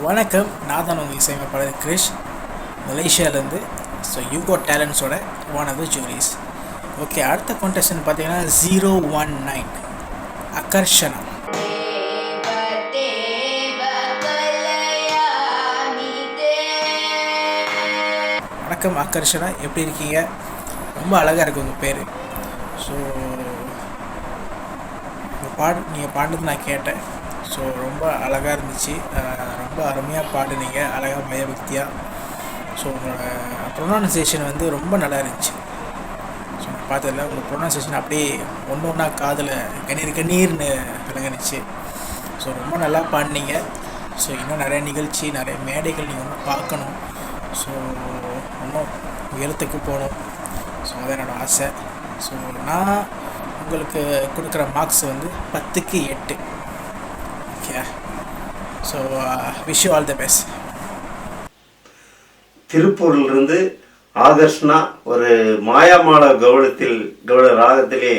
வணக்கம், நான் தான் உங்கள் இசையமைப்பாளர் கிரிஷ், மலேசியாவிலேருந்து. ஸோ யூகோ டேலண்ட்ஸோட one of the juries. Okay, அடுத்த கான்டெஸ்டன் பார்த்தீங்கன்னா 019 அக்கர்ஷனா. வணக்கம் அக்கர்ஷனா, எப்படி இருக்கீங்க? ரொம்ப அழகாக இருக்கு உங்கள் பேர். ஸோ நீங்கள் பாடுறது நான் கேட்டேன். ஸோ ரொம்ப அழகாக இருந்துச்சு, ரொம்ப அருமையாக பாடுனீங்க, அழகாக பயபக்தியாக. ஸோ உங்களோட ப்ரொனவுன்சியேஷன் வந்து ரொம்ப நல்லா இருந்துச்சு. ஸோ நான் பார்த்ததில்ல, உங்கள் ப்ரொனவுன்சியேஷன் அப்படியே ஒன்று ஒன்றா காதில் கண்ணீர்னு விளங்குனுச்சு. ஸோ ரொம்ப நல்லா பாடினீங்க. ஸோ இன்னும் நிறைய நிகழ்ச்சி, நிறைய மேடைகள் நீங்கள் இன்னும் பார்க்கணும். ஸோ இன்னும் உயரத்துக்கு போகணும். ஸோ அது என்னோடய ஆசை. ஸோ நான் உங்களுக்கு கொடுக்குற மார்க்ஸ் வந்து 10க்கு 8. Okay, so wish you all the best. திருப்பூரிலிருந்து ஆகர்ஷ்ணா ஒரு மாயாமால கவுள ராகத்திலே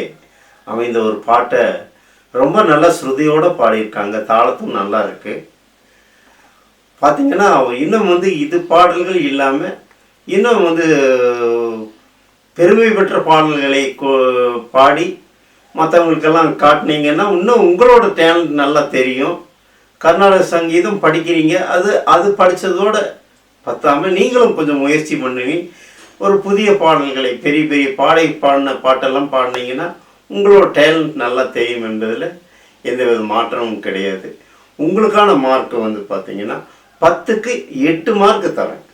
அமைந்த ஒரு பாட்டை ரொம்ப நல்ல ஸ்ருதியோடு பாடியிருக்காங்க. தாளத்தும் நல்லா இருக்குது. பார்த்தீங்கன்னா இன்னும் இது பாடல்கள் இல்லாமல் இன்னும் பெருமை பெற்ற பாடல்களை பாடி மற்றவங்களுக்கெல்லாம் காட்டினீங்கன்னா இன்னும் உங்களோட டேலண்ட் நல்லா தெரியும். கர்நாடக சங்கீதம் படிக்கிறீங்க, அது படித்ததோடு பத்தாமல் நீங்களும் கொஞ்சம் முயற்சி பண்ணுவீங்க. ஒரு புதிய பாடல்களை பெரிய பெரிய பாடின பாட்டெல்லாம் பாடினீங்கன்னா உங்களோட டேலண்ட் நல்லா தெரியும் என்பதில் எந்தவித மாற்றமும் கிடையாது. உங்களுக்கான மார்க்கு பார்த்தீங்கன்னா 10க்கு 8 மார்க்கு தரேன்.